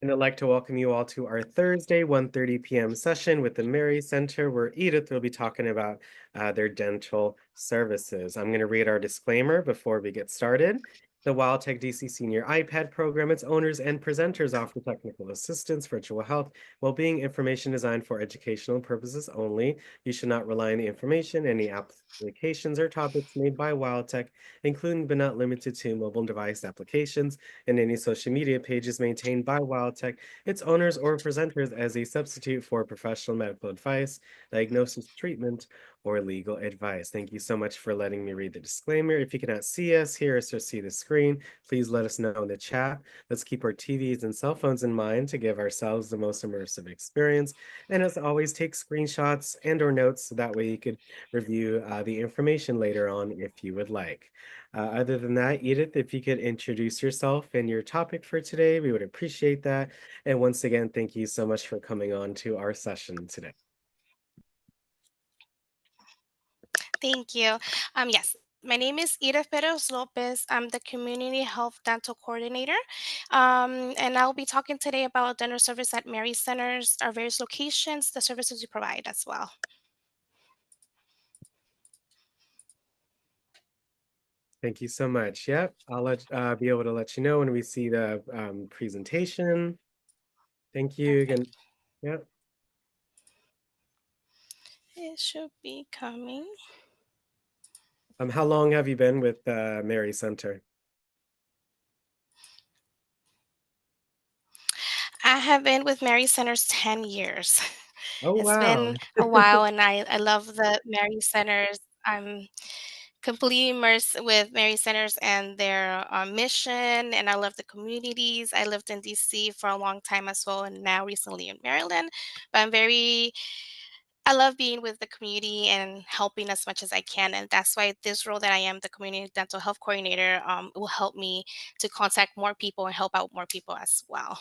And I'd like to welcome you all to our Thursday 1:30 p.m. session with the Mary Center, where Edith will be talking about their dental services. I'm going to read our disclaimer before we get started. The WildTech DC Senior iPad program, its owners and presenters offer technical assistance, virtual health, well-being information designed for educational purposes only. You should not rely on the information, any applications or topics made by WildTech, including but not limited to mobile device applications and any social media pages maintained by WildTech, its owners, or presenters as a substitute for professional medical advice, diagnosis, treatment, or legal advice. Thank you so much for letting me read the disclaimer. If you cannot see us, hear us, or see the screen, please let us know in the chat. Let's keep our TVs and cell phones in mind to give ourselves the most immersive experience. And as always, take screenshots and or notes so that way you could review the information later on if you would like. Other than that, Edith, if you could introduce yourself and your topic for today, we would appreciate that. And once again, thank you so much for coming on to our session today. Thank you. Yes, my name is Ida Perez Lopez. I'm the Community Health Dental Coordinator. And I'll be talking today about dental service at Mary Centers, our various locations, the services we provide as well. Thank you so much. Yep, I'll be able to let you know when we see the presentation. Thank you again. Perfect. Yep. It should be coming. How long have you been with Mary Center? I have been with Mary Centers 10 years. Oh, It's wow. been a while, and I love the Mary Centers. I'm completely immersed with Mary Centers and their mission, and I love the communities. I lived in DC for a long time as well, and now recently in Maryland. But I love being with the community and helping as much as I can, and that's why this role that I am, the community dental health coordinator, will help me to contact more people and help out more people as well.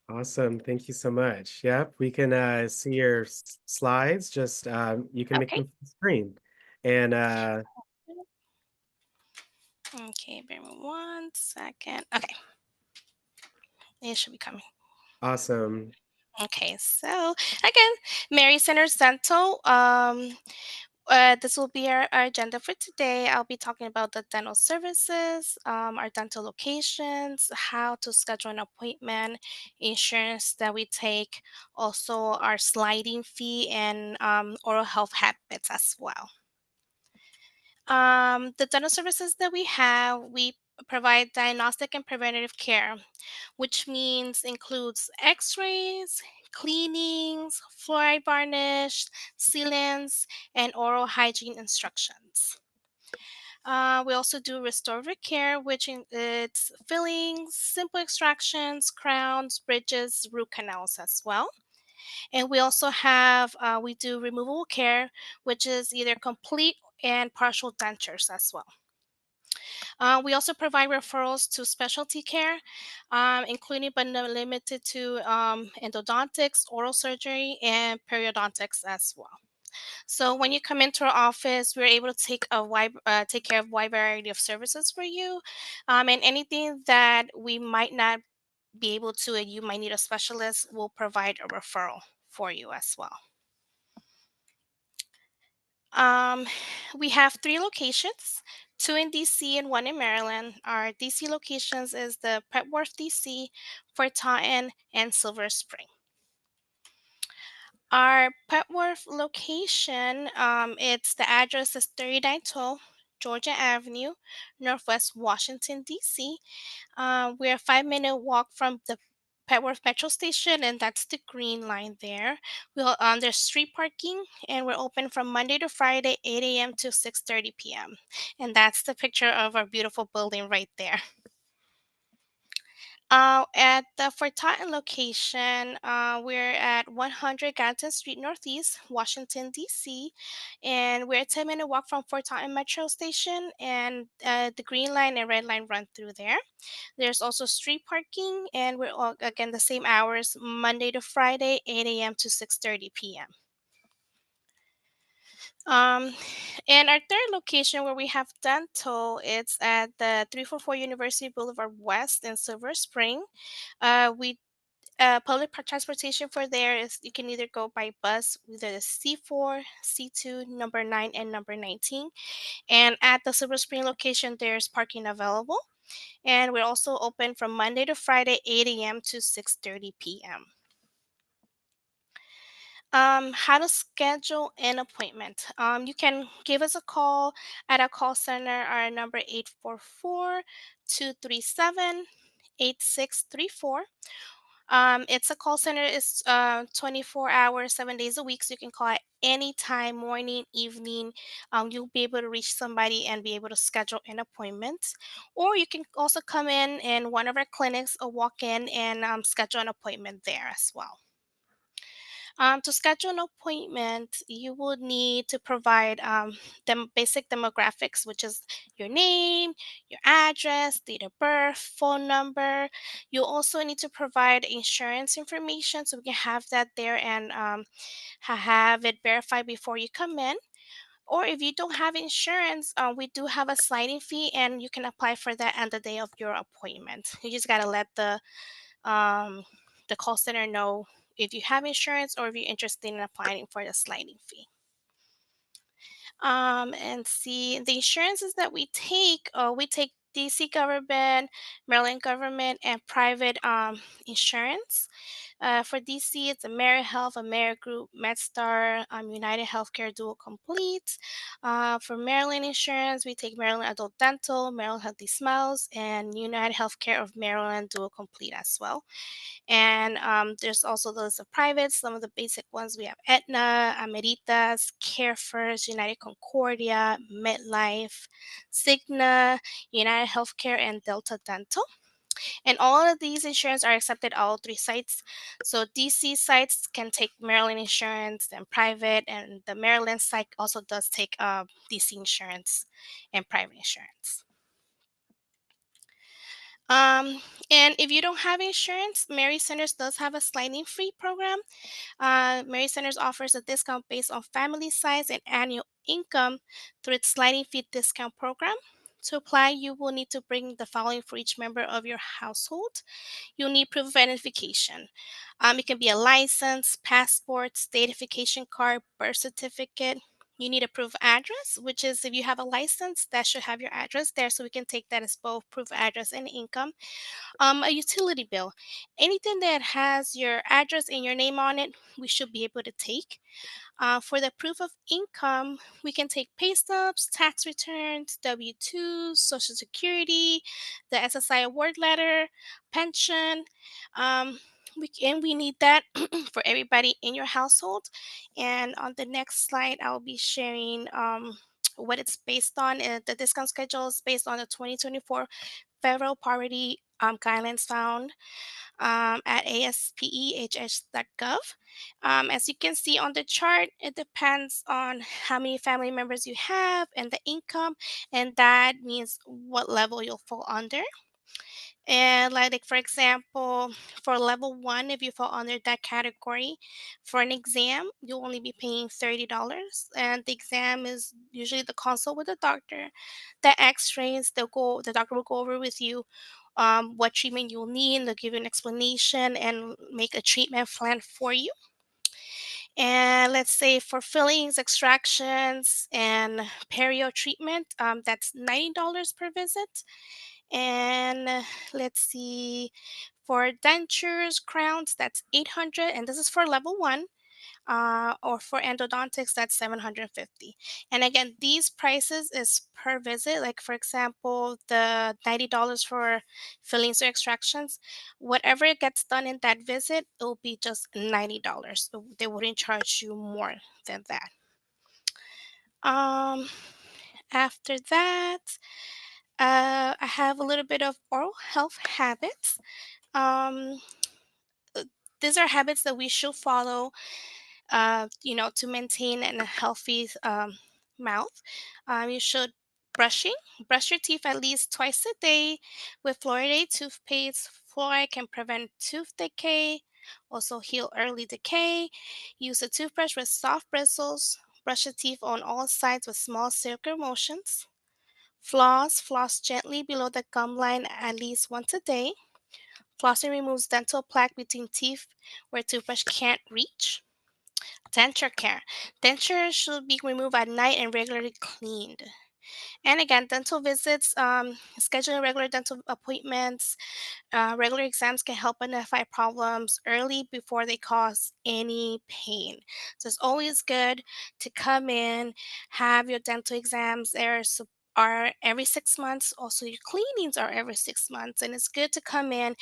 Awesome. Thank you so much. Yep, we can see your slides. Just you can make Okay. them full screen. And Okay, bear with me 1 second. Okay, it should be coming. awesome. Okay, so again, Mary Centers Dental. This will be our agenda for today. I'll be talking about the dental services, our dental locations, how to schedule an appointment, insurance that we take, also our sliding fee, and oral health habits as well. The dental services that we provide diagnostic and preventative care, which means includes x-rays, cleanings, fluoride varnish, sealants, and oral hygiene instructions. We also do restorative care, which it's fillings, simple extractions, crowns, bridges, root canals as well. And we also we do removable care, which is either complete and partial dentures as well. We also provide referrals to specialty care, including but not limited to endodontics, oral surgery, and periodontics as well. So when you come into our office, we're able to take care of a wide variety of services for you, and anything that we might not be able to, and you might need a specialist, we'll provide a referral for you as well. Um, we have three locations, two in DC and one in Maryland. Our DC locations is the Petworth, DC, Fort Taunton, and Silver Spring. Our Petworth location, it's the address is 3912 Georgia Avenue, Northwest Washington, D.C. We're a 5-minute walk from the Petworth Metro Station, and that's the green line there. There's street parking, and we're open from Monday to Friday, 8 a.m. to 6:30 p.m. And that's the picture of our beautiful building right there. At the Fort Totten location, we're at 100 Gadsden Street Northeast, Washington, D.C. And we're a 10-minute walk from Fort Totten Metro Station, and the green line and red line run through there. There's also street parking, and we're all, again, the same hours, Monday to Friday, 8 a.m. to 6:30 p.m. Um, and our third location where we have dental, it's at the 344 University Boulevard West in Silver Spring. We Transportation for there is you can either go by bus, either the C4, C2, number 9, and number 19. And at the Silver Spring location, there's parking available. And we're also open from Monday to Friday, 8 a.m. to 6:30 p.m. How to schedule an appointment. You can give us a call at our call center. Our number 844-237-8634. It's a call center. It's 24 hours, 7 days a week. So you can call at any time, morning, evening. You'll be able to reach somebody and be able to schedule an appointment. Or you can also come in one of our clinics or walk in and schedule an appointment there as well. To schedule an appointment, you would need to provide them basic demographics, which is your name, your address, date of birth, phone number. You also need to provide insurance information so we can have that there and have it verified before you come in. Or if you don't have insurance, we do have a sliding fee, and you can apply for that on the day of your appointment. You just gotta let um, the call center know if you have insurance or if you're interested in applying for the sliding fee. And see the insurances that we take DC government, Maryland government, and private insurance. For DC, it's AmeriHealth, AmeriGroup, MedStar, United Healthcare Dual Complete. For Maryland insurance, we take Maryland Adult Dental, Maryland Healthy Smiles, and United Healthcare of Maryland Dual Complete as well. And there's also the list of private. Some of the basic ones we have Aetna, Ameritas, CareFirst, United Concordia, MetLife, Cigna, United Healthcare, and Delta Dental. And all of these insurance are accepted at all three sites. So DC sites can take Maryland insurance and private, and the Maryland site also does take DC insurance and private insurance. Um, and if you don't have insurance, Mary Centers does have a sliding free program. Mary Centers offers a discount based on family size and annual income through its sliding fee discount program. To apply, you will need to bring the following for each member of your household. You'll need proof of identification. It can be a license, passport, state identification card, birth certificate. You need a proof of address, which is if you have a license, that should have your address there, so we can take that as both proof of address and income. A utility bill, anything that has your address and your name on it, we should be able to take. For the proof of income, we can take pay stubs, tax returns, W 2s, Social Security, the SSI award letter, pension. Um, we need that for everybody in your household. And on the next slide, I'll be sharing what it's based on. The discount schedule is based on the 2024 federal poverty guidelines found at aspehh.gov. As you can see on the chart, it depends on how many family members you have and the income, and that means what level you'll fall under. And like for example, for level one, if you fall under that category, for an exam, you'll only be paying $30. And the exam is usually the consult with the doctor. The X-rays, the doctor will go over with you what treatment you'll need. They'll give you an explanation and make a treatment plan for you. And let's say for fillings, extractions, and perio treatment, that's $90 per visit. And let's see, for dentures, crowns, that's 800, and this is for level one. Or for endodontics, that's 750. And again, these prices is per visit. Like for example, the $90 for fillings or extractions, whatever gets done in that visit, it will be just $90. So they wouldn't charge you more than that. Um, After that, I have a little bit of oral health habits. Um, uh, these are habits that we should follow, to maintain a healthy mouth. You should brushing, brush your teeth at least twice a day with fluoride toothpaste. Fluoride can prevent tooth decay, also heal early decay. Use a toothbrush with soft bristles. Brush your teeth on all sides with small circular motions. Floss gently below the gum line at least once a day. Flossing removes dental plaque between teeth where toothbrush can't reach. Denture care. Denture should be removed at night and regularly cleaned. And again, dental visits, scheduling regular dental appointments, regular exams can help identify problems early before they cause any pain. So it's always good to come in, have your dental exams are every 6 months. Also, your cleanings are every 6 months. And it's good to come in,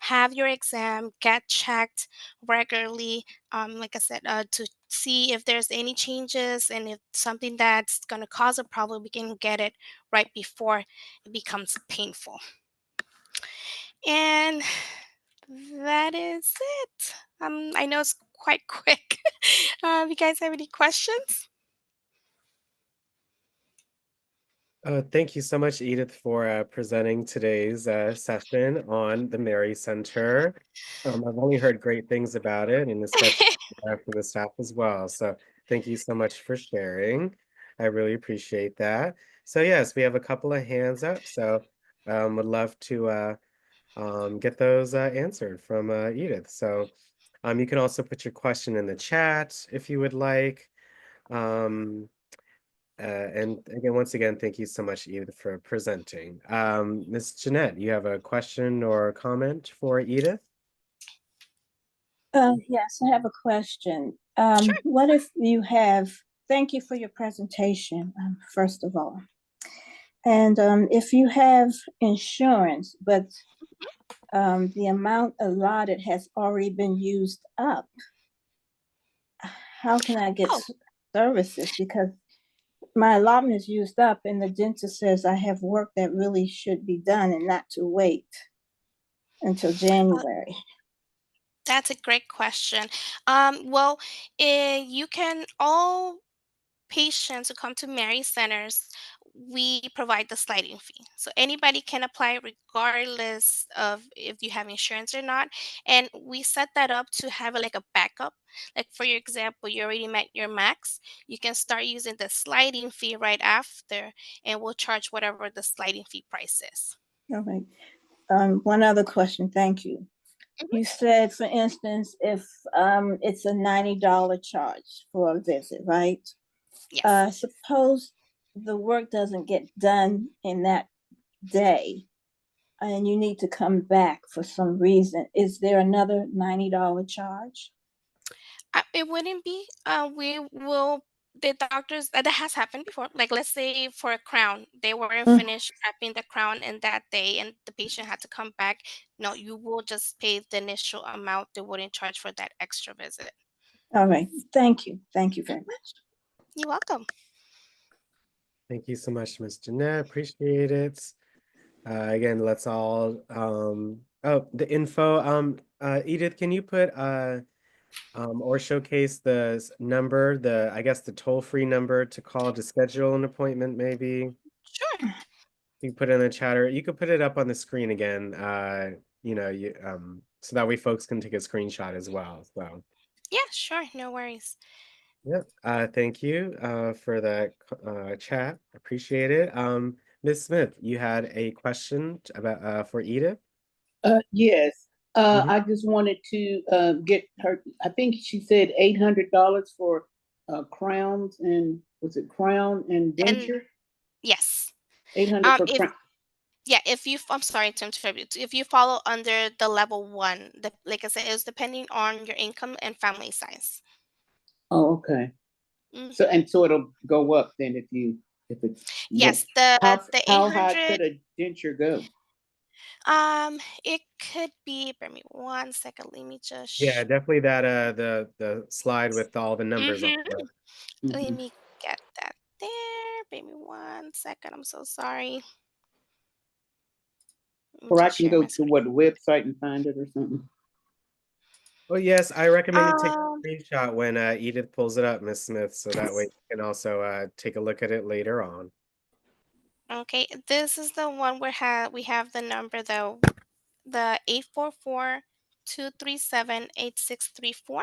have your exam, get checked regularly. Like I said, to see if there's any changes and if something that's going to cause a problem, we can get it right before it becomes painful. And that is it. I know it's quite quick. You guys have any questions? Thank you so much, Edith, for presenting today's session on the Mary Center. I've only heard great things about it, and especially for the staff as well. So thank you so much for sharing. I really appreciate that. So yes, we have a couple of hands up. So would love to get those answered from Edith. So you can also put your question in the chat if you would like. Um, and again, once again, thank you so much, Edith, for presenting. Ms. Jeanette, you have a question or a comment for Edith? Yes, I have a question. Sure. What if you have, thank you for your presentation, first of all. And if you have insurance, but the amount allotted has already been used up, how can I get Oh, services? Because my allotment is used up and the dentist says I have work that really should be done and not to wait until January. that's a great question. Well, you can all patients who come to Mary Centers, we provide the sliding fee. So anybody can apply regardless of if you have insurance or not. And we set that up to have like a backup. Like for your example, you already met your max. You can start using the sliding fee right after, and we'll charge whatever the sliding fee price is. Okay. One other question, thank you. Mhm. You said, for instance, if it's a $90 charge for a visit, right? Yes. Suppose the work doesn't get done in that day and you need to come back for some reason. Is there another $90 charge? It wouldn't be. We will. The doctors that has happened before. Like let's say for a crown, they weren't Mm, finished prepping the crown in that day, and the patient had to come back. No, you will just pay the initial amount. They wouldn't charge for that extra visit. all right, thank you. Thank you very much. You're welcome. Thank you so much, Ms. Jeanette. Appreciate it. Again, let's all oh, the info. Edith, can you put or showcase the number, I guess the toll-free number to call to schedule an appointment, maybe? Sure. You put it in the chat, or you could put it up on the screen again, so that way folks can take a screenshot as well. So Yeah, sure. No worries. yep. Thank you for that chat. Appreciate it. Ms. Smith, you had a question about for Edith? Yes. Mhm. I just wanted to get her. I think she said $800 for crowns and was it crown and And denture? yes. 800 for If crown. yeah, if you I'm sorry to interrupt you. If you follow under the level one, the like I said, it's depending on your income and family size. Oh, okay. So Hmm. and so it'll go up then if it's what Yes, the how high 800. could a denture go? It could be. Bear me 1 second. Let me Yeah, just. definitely that the slide with all the numbers on Mm-hmm. it. Let Hmm. me get that there. Bear me 1 second. I'm so sorry. Let me Or I just can share go my to screen. what website and find it or something. Oh yes, I recommend you take Um. a screenshot when Edith pulls it up, Miss Smith, so that way you can also take a look at it later on. Okay. This is the one where we have the number though. The 844-237-8634.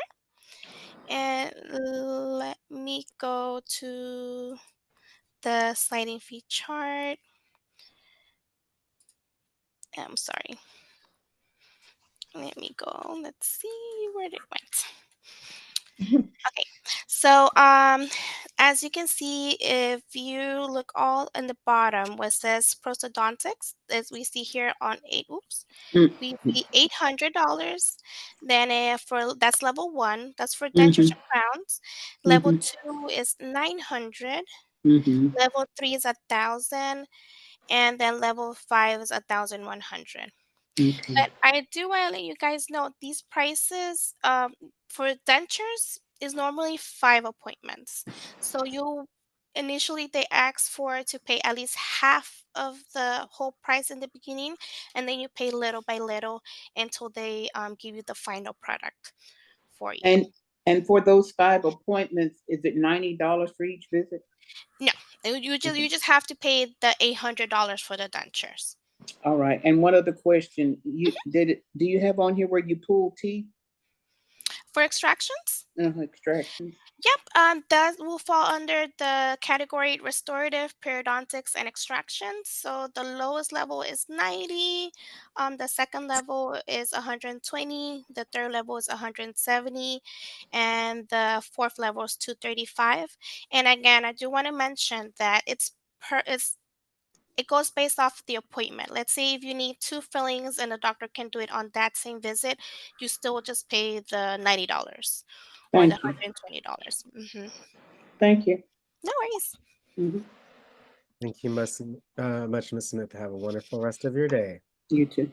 And let me go to the sliding fee chart. I'm sorry. Let me go. Let's see where it went. Okay, so as you can see, if you look all in the bottom where it says prosthodontics, as we see here on eight, oops, we see $800. Then for that's level one, that's for dentures Mm-hmm. and crowns. Level Mm-hmm. two is 900. Mm-hmm. Level three is 1,000, and then level five is 1,100. Okay. But I do want to let you guys know these prices for dentures is normally 5 appointments. So you initially they ask for to pay at least half of the whole price in the beginning, and then you pay little by little until they give you the final product for you. And for those 5 appointments, is it $90 for each visit? No, you just have to pay the $800 for the dentures. All right. And one other question, do you have on here where you pull teeth? For extractions? Extractions. Yep, that will fall under the category restorative periodontics and extractions. So the lowest level is 90, the second level is 120, the third level is 170, and the fourth level is 235. And again, I do want to mention that it goes based off the appointment. Let's say if you need two fillings and the doctor can do it on that same visit, you still just pay the $90 or the Thank you. $120. Thank you. No worries. Mhm. Thank you much, Ms. Smith. Have a wonderful rest of your day. You too.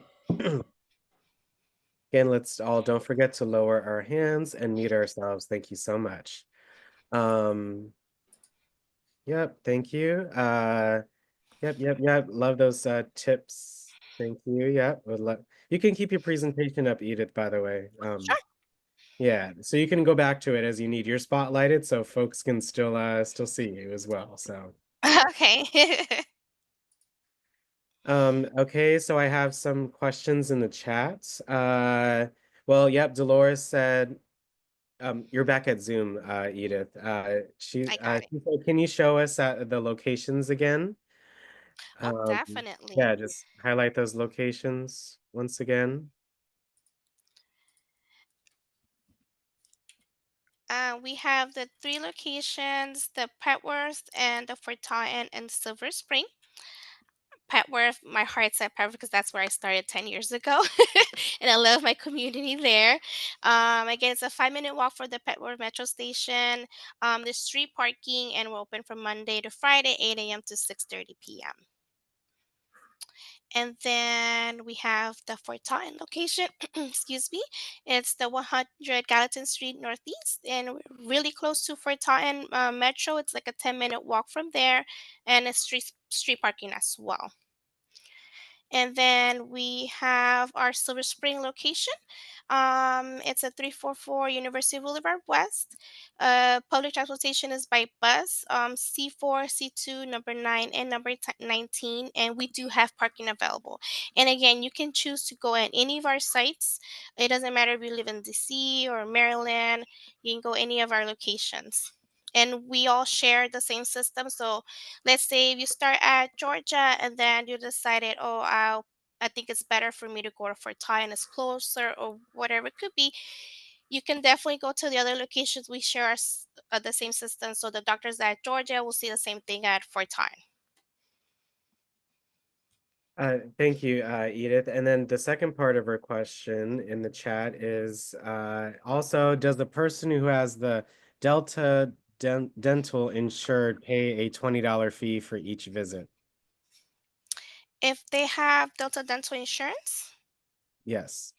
Again, let's all don't forget to lower our hands and mute ourselves. Thank you so much. Yep, thank you. Yep. Love those tips. Thank you. Yep. You can keep your presentation up, Edith, by the way. Sure. Yeah, so you can go back to it as you need. You're spotlighted so folks can still see you as well. So Okay. okay, so I have some questions in the chat. Well, yep, Dolores said you're back at Zoom, Edith. I got it. She said, can you show us the locations again? Oh, Um, definitely. yeah, just highlight those locations once again. We have the three locations, the Petworth and the Fort Taunton and Silver Spring. Petworth, my heart's at Petworth because that's where I started 10 years ago. And I love my community there. Again, it's a 5-minute walk for the Petworth Metro Station. There's street parking, and we're open from Monday to Friday, 8 a.m. to 6:30 p.m. And then we have the Fort Taunton location. Excuse me. It's the 100 Gallatin Street Northeast, and we're really close to Fort Taunton Metro. It's like a 10-minute walk from there, and it's street parking as well. And then we have our Silver Spring location. It's at 344 University Boulevard West. Public transportation is by bus, C4, C2, number 9, and number 19. And we do have parking available. And again, you can choose to go at any of our sites. It doesn't matter if you live in DC or Maryland, you can go any of our locations. And we all share the same system. So let's say if you start at Georgia and then you decided, oh, I think it's better for me to go to Fort Ty and it's closer or whatever it could be. You can definitely go to the other locations. We share the same system. So the doctors at Georgia will see the same thing at Fort Ty. Thank you, Edith. And then the second part of her question in the chat is also, does the person who has the Delta Dental insured pay a $20 fee for each visit? If they have Delta Dental Insurance, Yes.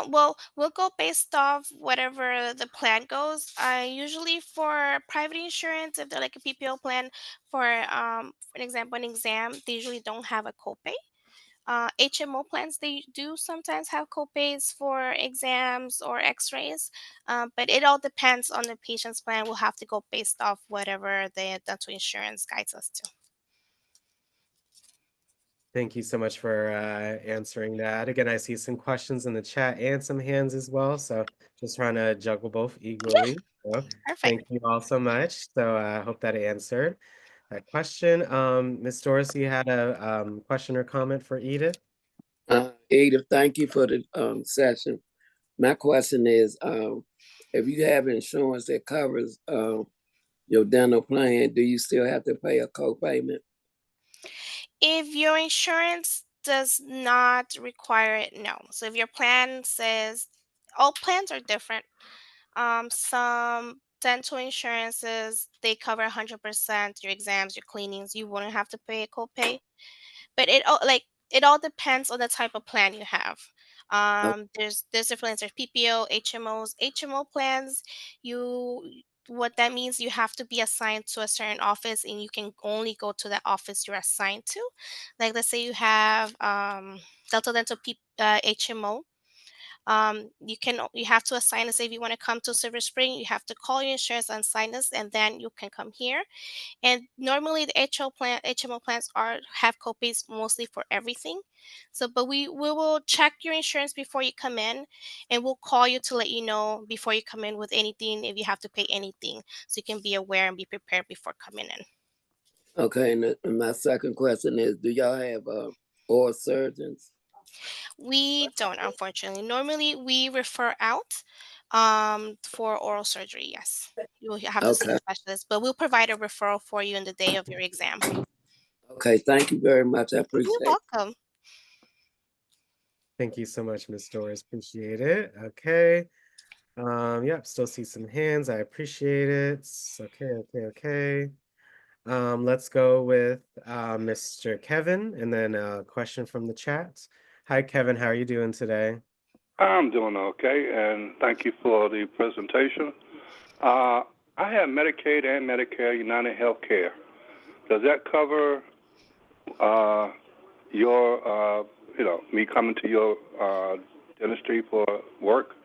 well, we'll go based off whatever the plan goes. Usually for private insurance, if they're like a PPO plan, for an example, an exam, they usually don't have a copay. HMO plans, they do sometimes have copays for exams or x-rays, but it all depends on the patient's plan. We'll have to go based off whatever the dental insurance guides us to. Thank you so much for answering that. Again, I see some questions in the chat and some hands as well. So just trying to juggle both Yeah, equally. So perfect. thank you all so much. So I hope that answered that question. Ms. Doris, you had a question or comment for Edith? Edith, thank you for the session. My question is, if you have insurance that covers your dental plan, do you still have to pay a copayment? If your insurance does not require it, no. So if your plan says all plans are different. Some dental insurances they cover 100% your exams, your cleanings. You wouldn't have to pay a copay. But it all depends on the type of plan you have. Oh, There's different plans. There's PPO, HMOs. HMO plans, you what that means you have to be assigned to a certain office and you can only go to that office you're assigned to. Like let's say you have Delta Dental HMO. You have to assign us if you want to come to Silver Spring. You have to call your insurance and sign us, and then you can come here. And normally the HMO plans are have copays mostly for everything. So, but we will check your insurance before you come in, and we'll call you to let you know before you come in with anything if you have to pay anything, so you can be aware and be prepared before coming in. okay. And my second question is, do y'all have oral surgeons? We don't, unfortunately. Normally, we refer out for oral surgery. Yes, you'll have to see a Okay, specialist, but we'll provide a referral for you in the day of your exam. okay. Thank you very much. I You're appreciate it. welcome. Thank you so much, Ms. Doris. Appreciate it. Okay. Yep, still see some hands. I appreciate it. Okay, okay, okay. Let's go with Mr. Kevin and then a question from the chat. Hi, Kevin. How are you doing today? I'm doing okay, and thank you for the presentation. I have Medicaid and Medicare, United Healthcare. Does that cover me coming to your dentistry for work?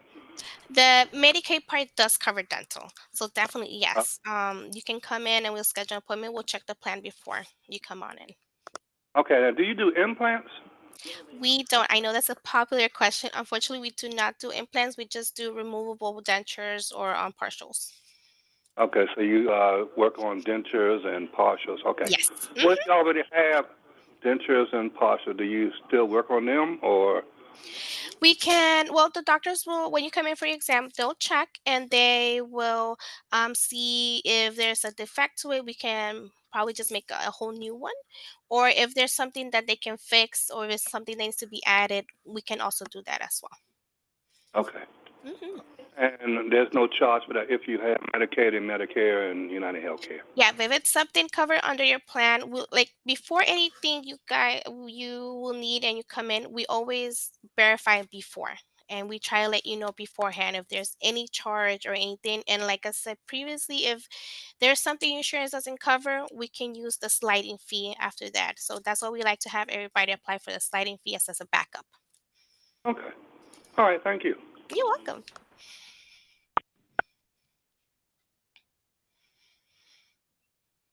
The Medicaid part does cover dental, so definitely Uh, yes. You can come in and we'll schedule an appointment. We'll check the plan before you come on in. okay, now do you do implants? We don't. I know that's a popular question. Unfortunately, we do not do implants. We just do removable dentures or partials. Okay, so you work on dentures and partials. Okay. Yes. What if you already have dentures and partials? Do you still work on them, or? We can, well, the doctors will, when you come in for your exam, they'll check and they will see if there's a defect to it. We can probably just make a whole new one. Or if there's something that they can fix or if it's something that needs to be added, we can also do that as Okay. well. And there's no charge for that if you have Medicaid and Medicare and United Healthcare. Yeah, if it's something covered under your plan, like before anything you will need and you come in, we always verify before. And we try to let you know beforehand if there's any charge or anything. And like I said previously, if there's something insurance doesn't cover, we can use the sliding fee after that. So that's why we like to have everybody apply for the sliding fee as a backup. Okay. All right. Thank you. You're welcome.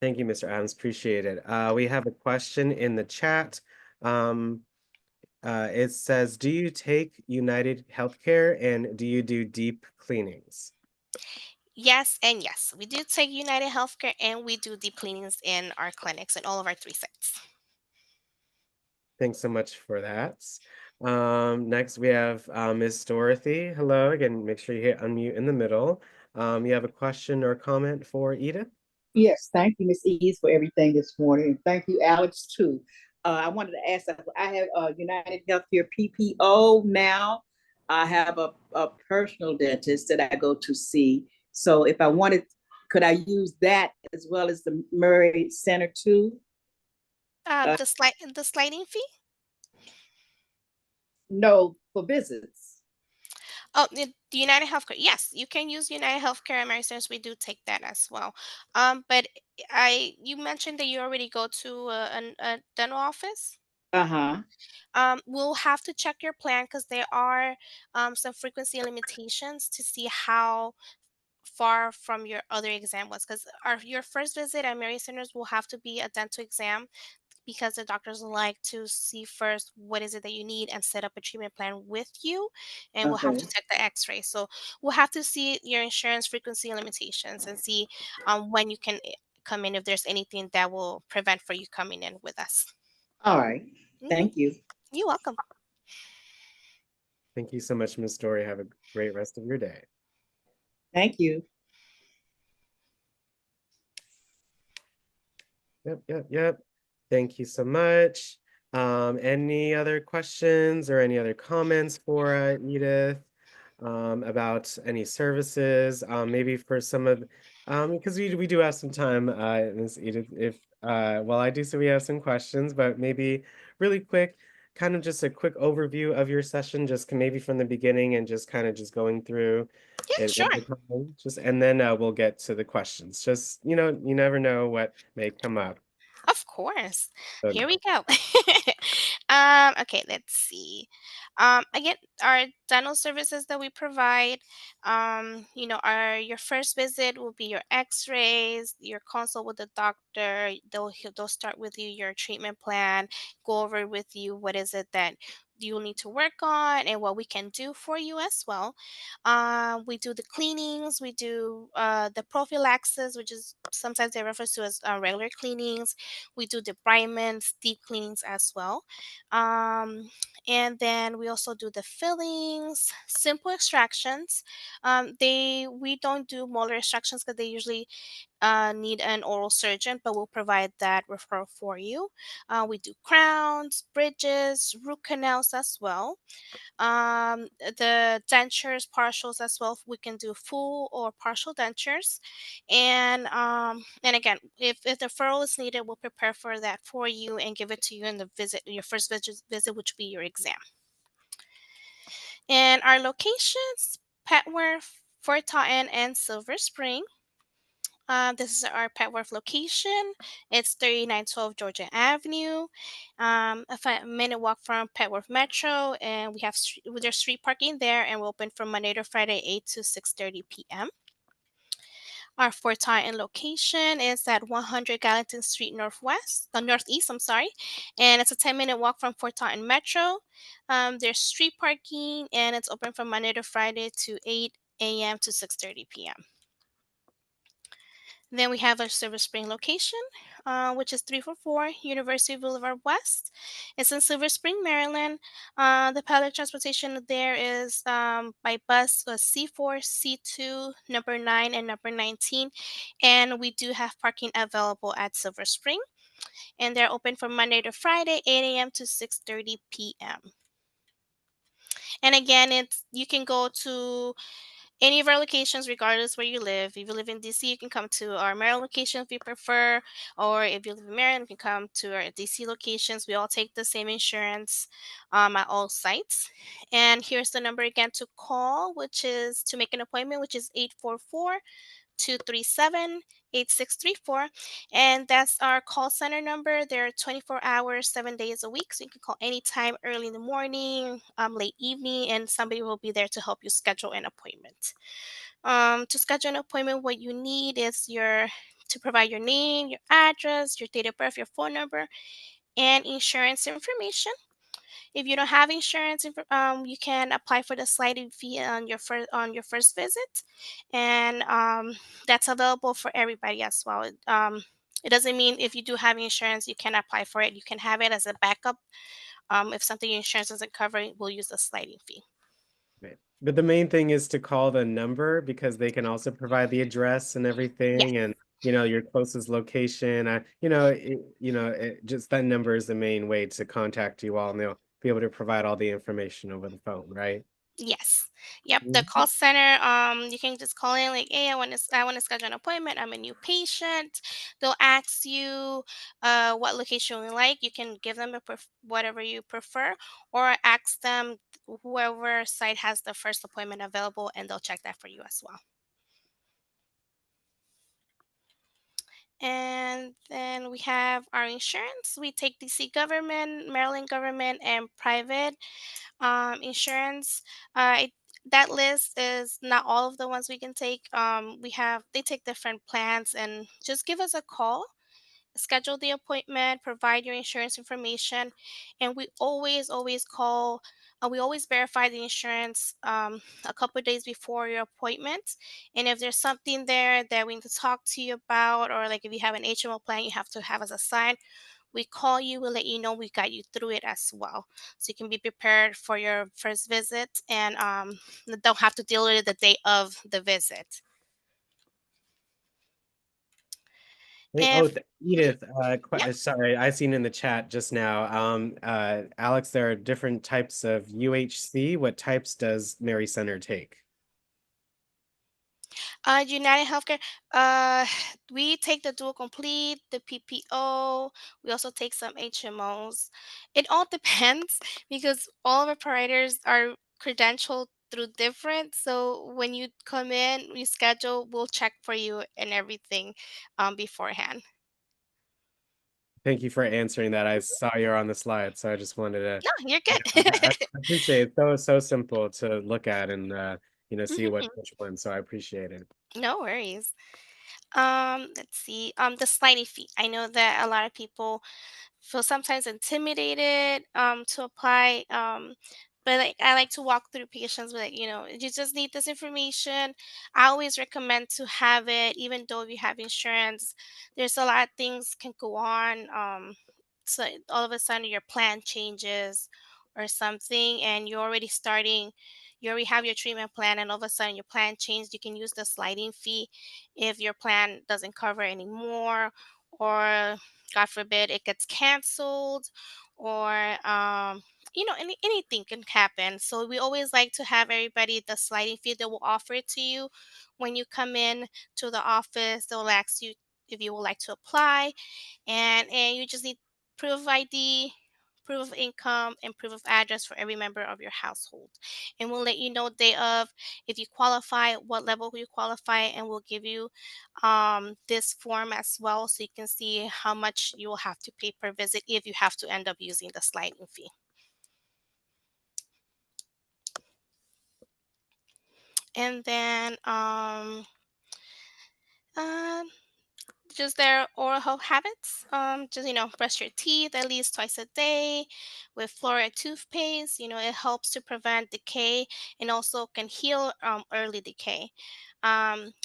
Thank you, Mr. Adams. Appreciate it. We have a question in the chat. Um, it says, do you take United Healthcare and do you do deep cleanings? Yes, and yes. We do take United Healthcare and we do deep cleanings in our clinics in all of our 3 sites. Thanks so much for that. Next we have Ms. Dorothy. Hello again. Make sure you hit unmute in the middle. You have a question or comment for Edith? Yes, thank you, Ms. Eves, for everything this morning. And thank you, Alex, too. I wanted to ask, I have United Healthcare PPO now. I have a personal dentist that I go to see. So if I wanted, could I use that as well as the Murray Center too? Uh, The sliding fee? no, for visits. Oh, the United Healthcare. Yes, you can use United Healthcare and Medicines. We do take that as well. But you mentioned that you already go to a dental office. Uh-huh. We'll have to check your plan because there are some frequency limitations to see how far from your other exam was. Because your first visit at Mary Centers will have to be a dental exam because the doctors like to see first what is it that you need and set up a treatment plan with you, and we'll have to Okay. take the X-ray. So we'll have to see your insurance frequency and limitations and see when you can come in if there's anything that will prevent for you coming in with us. All right. Hmm. Thank you. You're welcome. Thank you so much, Ms. Story. Have a great rest of your day. Thank you. Yep. Thank you so much. Any other questions or any other comments for Edith about any services? Maybe for some of, because we do have some time, Ms. Edith, if, well, I do see we have some questions, but maybe really quick, kind of just a quick overview of your session, just maybe from the beginning and just kind of just going through Yeah, it sure. one more time, just, and then we'll get to the questions. Just, you never know what may come up. Of course. So, Here we go. Okay, let's see. Again, our dental services that we provide, our your first visit will be your X-rays, your consult with the doctor. They'll start with you your treatment plan, go over with you what is it that you'll need to work on and what we can do for you as well. We do the cleanings, we do the prophylaxis, which is sometimes they refer to as regular cleanings. We do debridements, deep cleanings as well. And then we also do the fillings, simple extractions. We don't do molar extractions because they usually need an oral surgeon, but we'll provide that referral for you. We do crowns, bridges, root canals as well. The dentures, partials as well. We can do full or partial dentures, and again, if the referral is needed, we'll prepare for that for you and give it to you in the visit, your first visit, which will be your exam. And our locations: Petworth, Fort Totten, and Silver Spring. This is our Petworth location. It's 3912 Georgia Avenue. A 5-minute walk from Petworth Metro, and we have there's street parking there, and we're open from Monday to Friday, 8 to 6:30 p.m. Our Fort Totten location is at 100 Gallatin Street Northeast, I'm sorry, and it's a 10-minute walk from Fort Totten Metro. There's street parking, and it's open from Monday to Friday to 8 a.m. to 6:30 p.m. Then we have our Silver Spring location, which is 344 University Boulevard West. It's in Silver Spring, Maryland. The public transportation there is by bus C4, C2, number 9, and number 19. And we do have parking available at Silver Spring. And they're open from Monday to Friday, 8 a.m. to 6:30 p.m. And again, you can go to any of our locations, regardless where you live. If you live in DC, you can come to our Maryland location if you prefer, or if you live in Maryland, you can come to our DC locations. We all take the same insurance at all sites. And here's the number again to call, which is to make an appointment, which is 844-237-8634. And that's our call center number. They're 24 hours, 7 days a week. So you can call anytime, early in the morning, late evening, and somebody will be there to help you schedule an appointment. To schedule an appointment, what you need is to provide your name, your address, your date of birth, your phone number, and insurance information. If you don't have insurance, you can apply for the sliding fee on your first visit, and that's available for everybody as well. It doesn't mean if you do have insurance, you can apply for it. You can have it as a backup. If something your insurance doesn't cover, we'll use the sliding fee. right. But the main thing is to call the number because they can also provide the address and Yes, everything and your closest location. Just that number is the main way to contact you all and they'll be able to provide all the information over the phone, right? yes, yep. The Mhm. call center. You can just call in like, hey, I want to schedule an appointment. I'm a new patient. They'll ask you, what location you like. You can give them whatever you prefer, or ask them whoever site has the first appointment available, and they'll check that for you as well. And then we have our insurance. We take DC government, Maryland government, and private insurance. That list is not all of the ones we can take. They take different plans, and just give us a call schedule the appointment, provide your insurance information, and we always call. We always verify the insurance a couple days before your appointment. And if there's something there that we need to talk to you about, or like if you have an HMO plan you have to have us assign, we call you, we'll let you know, we got you through it as well. So you can be prepared for your first visit and don't have to deal with it the day of the visit. And Edith, yeah. sorry, I seen in the chat just now. Alex, there are different types of UHC. What types does Mary Center take? United Healthcare, uh, we take the dual complete, the PPO. We also take some HMOs. It all depends because all of our providers are credentialed through different. So when you come in, we schedule, we'll check for you and everything beforehand. Thank you for answering that. I saw you're on the slide, so I just wanted to, No, you're you know, I good. appreciate it. So simple to look at and see Mhm. which one. So I appreciate it. No worries. Let's see. The sliding fee. I know that a lot of people feel sometimes intimidated to apply. But like I like to walk through patients with, like, you just need this information. I always recommend to have it, even though if you have insurance. There's a lot of things can go on. So all of a sudden your plan changes or something, and you already have your treatment plan, and all of a sudden your plan changed. You can use the sliding fee if your plan doesn't cover anymore, or God forbid it gets canceled, or anything can happen. So we always like to have everybody the sliding fee that will offer it to you when you come in to the office. They'll ask you if you would like to apply, and you just need proof of ID, proof of income, and proof of address for every member of your household. And we'll let you know day of if you qualify, what level you qualify, and we'll give you this form as well, so you can see how much you will have to pay per visit if you have to end up using the sliding fee. And then uh, just their oral health habits. Just brush your teeth at least twice a day with fluoride toothpaste. It helps to prevent decay and also can heal early decay.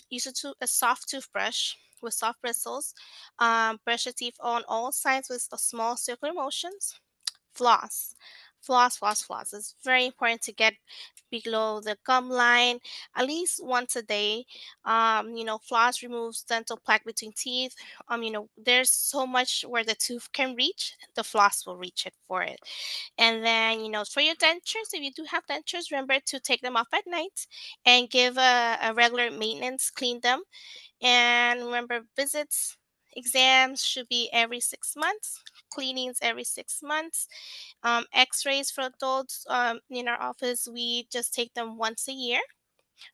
Use a soft toothbrush with soft bristles. Brush your teeth on all sides with a small circular motions. Floss. Floss. It's very important to get below the gum line at least once a day. Floss removes dental plaque between teeth. There's so much where the tooth can reach, the floss will reach it for it. And then, for your dentures, if you do have dentures, remember to take them off at night and give a regular maintenance, clean them. And remember, exams should be every 6 months, cleanings every 6 months. X-rays for adults in our office, we just take them once a year.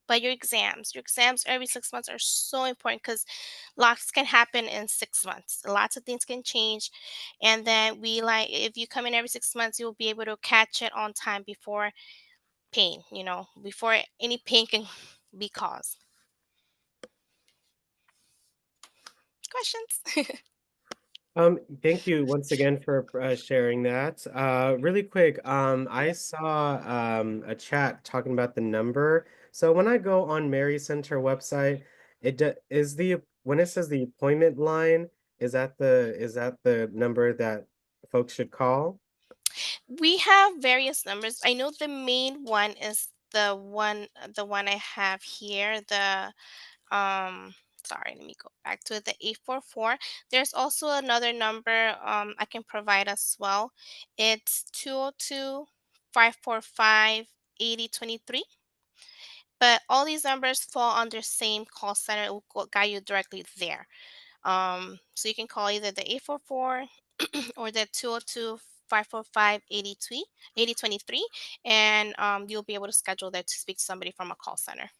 But your exams every 6 months are so important because lots can happen in 6 months. Lots of things can change, and then if you come in every 6 months, you'll be able to catch it on time before pain. Before any pain can be caused. Questions? Thank you once again for sharing that. Really quick, I saw a chat talking about the number. So when I go on Mary Center website, is the when it says the appointment line, is that the number that folks should call? We have various numbers. I know the main one is the one I have here. Sorry, let me go back to the 844. There's also another number I can provide as well. It's 202-545-8023. But all these numbers fall under same call center. It will guide you directly there. So you can call either the 844 or the 202-545-8023, and you'll be able to schedule there to speak to somebody from a call center.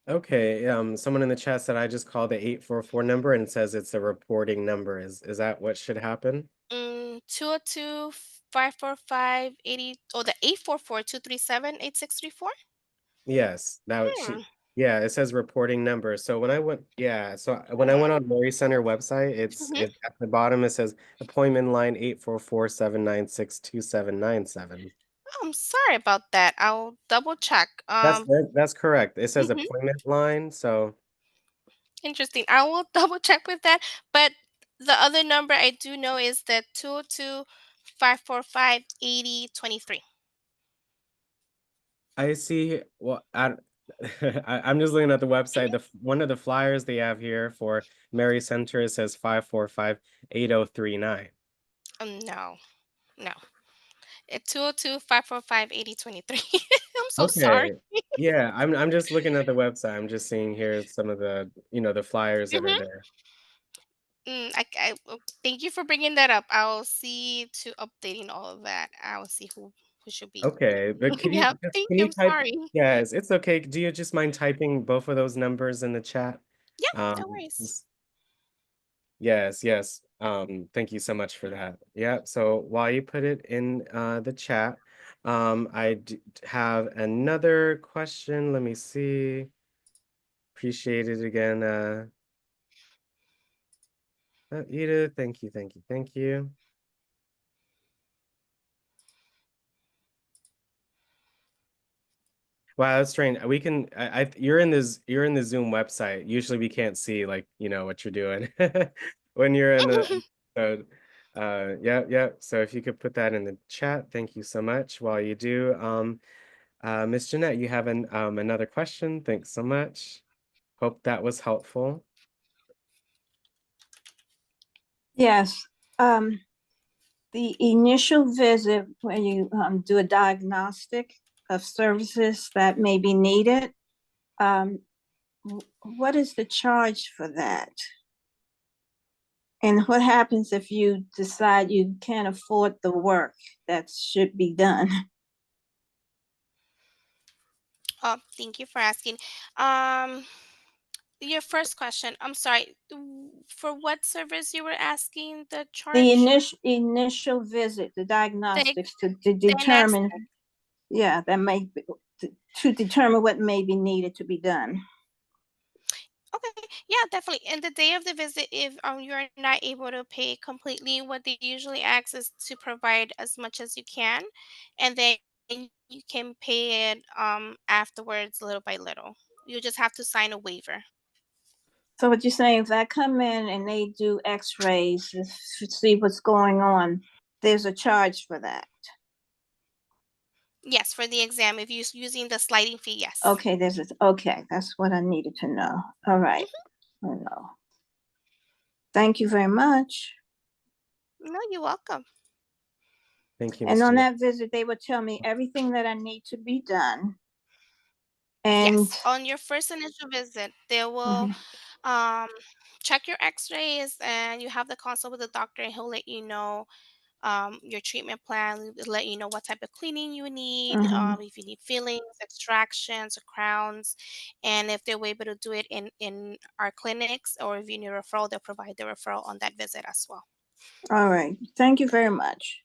Okay, someone in the chat said I just called the 844 number and it says it's a reporting number. Is that what should happen? 202-545-80, or the 844-237-8634. Yes, that would Hmm. she. Yeah, it says reporting number. So when I went, when I went on Mary Center website, Mhm. at the bottom it says appointment line 844-796-2797. I'm sorry about that. I'll double check. That's correct. It says Mhm. appointment line, so Interesting. I will double check with that. But the other number I do know is the 202-545-8023. I see. Well, I'm just looking at the website. One of the flyers they have here for Mary Center, it says 545-8039. No, no. It's 202-545-8023. I'm so sorry. Okay. Yeah, I'm just looking at the website. I'm just seeing here some of the, the flyers that are Mhm. there. Thank you for bringing that up. I'll see to updating all of that. I'll see who should be. Okay, but Yeah, thank can you. you I'm type? sorry. Yes, it's okay. Do you just mind typing both of those numbers in the chat? Yeah, Um, no worries. yes, yes. Thank you so much for that. Yeah, so while you put it in the chat, have another question. Let me see. Appreciate it again. Edith, thank you, thank you, thank you. Wow, that's strange. We can you're in the Zoom website. Usually we can't see like, what you're doing when you're in the so yeah, yeah. So if you could put that in the chat, thank you so much. While you do, Miss Jeanette, you have another question. Thanks so much. Hope that was helpful. Yes, the initial visit when you do a diagnostic of services that may be needed, what is the charge for that? And what happens if you decide you can't afford the work that should be done? Oh, thank you for asking. Um, your first question. I'm sorry. For what service you were asking the The charge? initial visit, the The diagnostics to diagnostic. determine, yeah, to determine what may be needed to be done. Okay, yeah, definitely. And the day of the visit, if you're not able to pay completely, what they usually ask is to provide as much as you can, and then you can pay it afterwards, little by little. You just have to sign a waiver. So what you're saying, if I come in and they do x-rays to see what's going on, there's a charge for that? Yes, for the exam, if you're using the sliding fee, yes. Okay, okay, that's what I needed to know. All right, I know. Thank you very much. No, you're welcome. Thank you, And Miss on Jeanette. that visit, they would tell me everything that I need to be done. And Yes, on your first initial visit, they will mhm, um, check your x-rays and you have the consult with the doctor and he'll let you know your treatment plan, let you know what type of cleaning you need, mhm. if you need fillings, extractions, or crowns, and if they're able to do it in our clinics, or if you need a referral, they'll provide the referral on that visit as well. All right, thank you very much.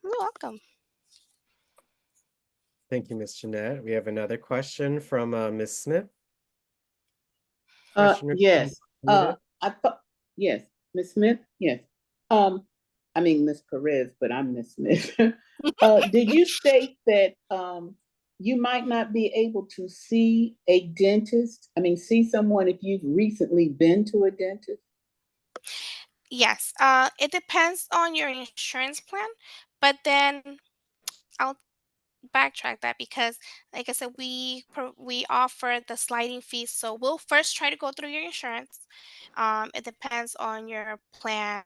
You're welcome. Thank you, Miss Jeanette. We have another question from Miss Smith. Question or comment, Yes, Edith? I thought, yes, Miss Smith, yes. I mean, Miss Perez, but I'm Miss Smith. Did you state that, you might not be able to see a dentist? I mean, see someone if you've recently been to a dentist? Yes, it depends on your insurance plan, but then I'll backtrack that because like I said we offer the sliding fees, so we'll first try to go through your insurance. It depends on your plan's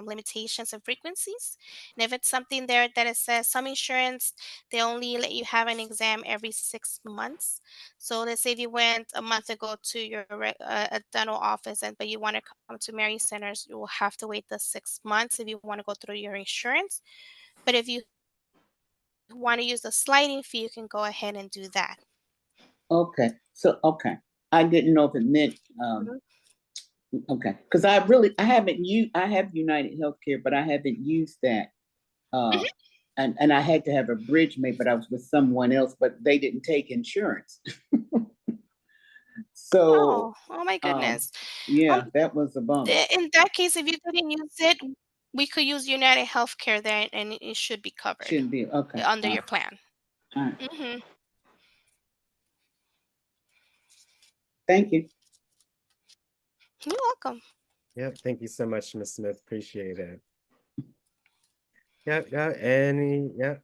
limitations and frequencies, and if it's something there that it says some insurance they only let you have an exam every 6 months. So let's say if you went a month ago to your a dental office and but you want to come to Mary Centers, you will have to wait the 6 months if you want to go through your insurance. But if you want to use the sliding fee, you can go ahead and do that. Okay, so, okay. I didn't know if it meant, Mhm. okay, because I have United Healthcare, but I haven't used that. Uh, Mhm. and I had to have a bridge made, but I was with someone else, but they didn't take insurance. So, Oh my um, goodness. Um, yeah, that was a bummer. in that case, if you didn't use it, we could use United Healthcare there, and it should be covered Shouldn't be, okay, under your plan. all right. Mm-hmm. Thank you. You're welcome. Yep, thank you so much, Ms. Smith. Appreciate it. Yep, yeah, any, yep.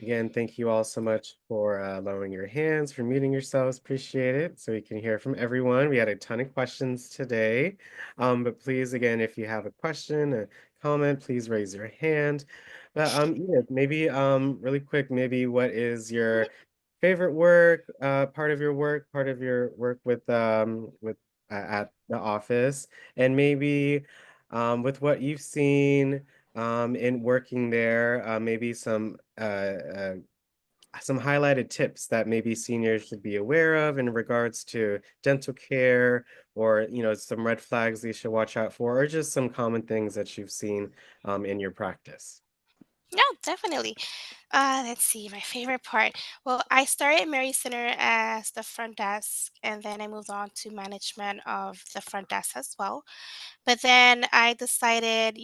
Again, thank you all so much for lowering your hands, for muting yourselves. Appreciate it. So we can hear from everyone. We had a ton of questions today. But please, again, if you have a question, a comment, please raise your hand. But Edith, maybe really quick, maybe what is your favorite work, part of your work, part of your work with at the office, and maybe with what you've seen in working there, maybe some highlighted tips that maybe seniors should be aware of in regards to dental care, or some red flags they should watch out for, or just some common things that you've seen in your practice. No, definitely. Let's see, my favorite part. Well, I started at Mary Center as the front desk, and then I moved on to management of the front desk as well. But then I decided,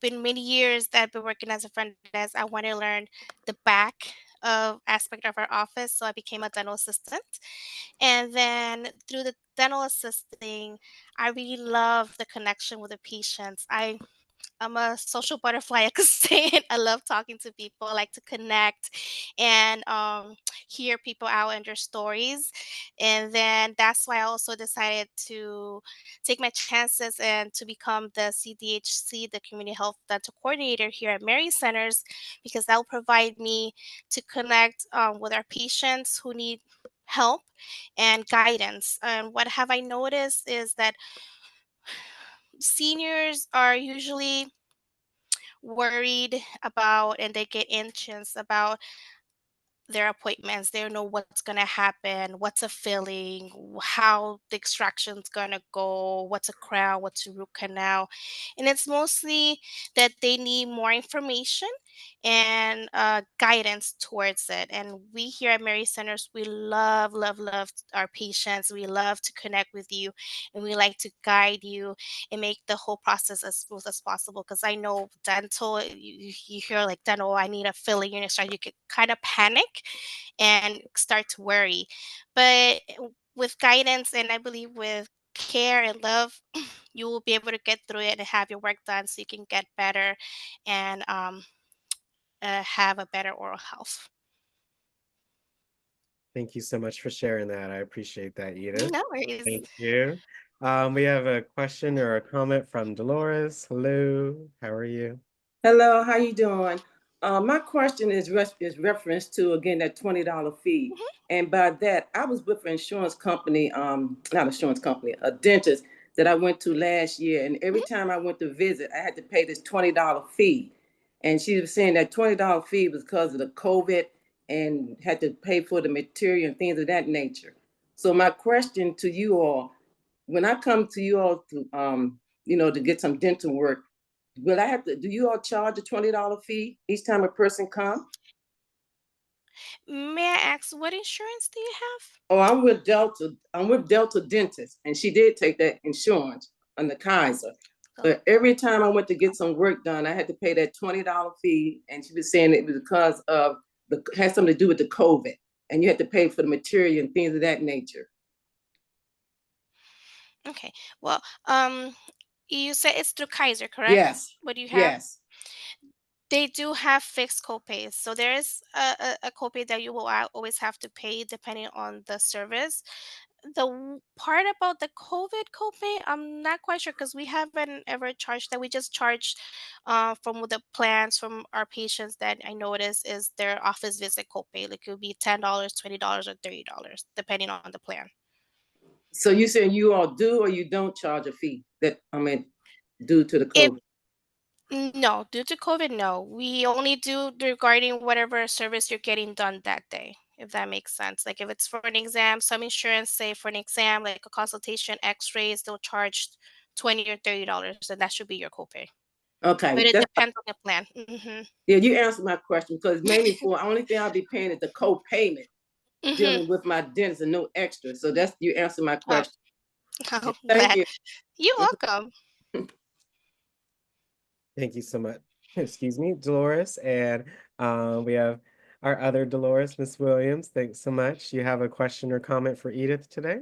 been many years that I've been working as a front desk, I want to learn the back of aspect of our office. So I became a dental assistant. And then through the dental assisting, I really love the connection with the patients. I'm a social butterfly, I could say it. I love talking to people. I like to connect and hear people out and their stories. And then that's why I also decided to take my chances and to become the CDHC, the Community Health Dental Coordinator here at Mary Centers, because that will provide me to connect with our patients who need help and guidance. And what have I noticed is that seniors are usually worried about, and they get anxious about their appointments. They don't know what's going to happen, what's a filling, how the extraction's going to go, what's a crown, what's a root canal. And it's mostly that they need more information and guidance towards it. And we here at Mary Centers, we love, love, love our patients. We love to connect with you, and we like to guide you and make the whole process as smooth as possible. Because I know dental, you hear like dental, I need a filling, you could kind of panic and start to worry. But with guidance, and I believe with care and love, you will be able to get through it and have your work done so you can get better and have a better oral health. Thank you so much for sharing that. I appreciate that, Edith. No worries. Thank you. We have a question or a comment from Dolores. Hello, how are you? Hello, how you doing? My question is reference to again that $20 fee, Mhm. and by that I was with an insurance company, not insurance company, a dentist that I went to last year, and every time I went to visit, I had to pay this $20 fee, and she was saying that $20 fee was because of the COVID and had to pay for the material and things of that nature. So my question to you all, when I come to you all to to get some dental work, will I have to, do you all charge a $20 fee each time a person come? May I ask, what insurance do you have? Oh, I'm with Delta Dentist, and she did take that insurance on the Kaiser. Oh, But every time I went to get some work done, I had to pay that $20 fee. And she was saying it was because of had something to do with the COVID. And you had to pay for the material and things of that nature. okay. Well, you said it's through Kaiser, correct? Yes, What do you have? yes. They do have fixed copays. So there is a copay that you will always have to pay depending on the service. The part about the COVID copay, I'm not quite sure because we haven't ever charged that. We just charge from the plans from our patients that I notice is their office visit copay. Like it would be $10, $20, or $30, depending on the plan. So you saying you all do or you don't charge a fee due to the If COVID? No, due to COVID, no. We only do regarding whatever service you're getting done that day, if that makes sense. Like if it's for an exam, some insurance say for an exam, like a consultation, x-rays, they'll charge $20 or $30, and that should be your copay. Okay, But it that's depends on the plan. Hmm. yeah. You answered my question because mainly for only thing I'll be paying is the co-payment. dealing with my dentist and no extra. So that's, you answer my Oh, question. oh, Thank glad. you. You're welcome. Thank you so much. Excuse me, Dolores. And we have our other Dolores, Miss Williams. Thanks so much. You have a question or comment for Edith today?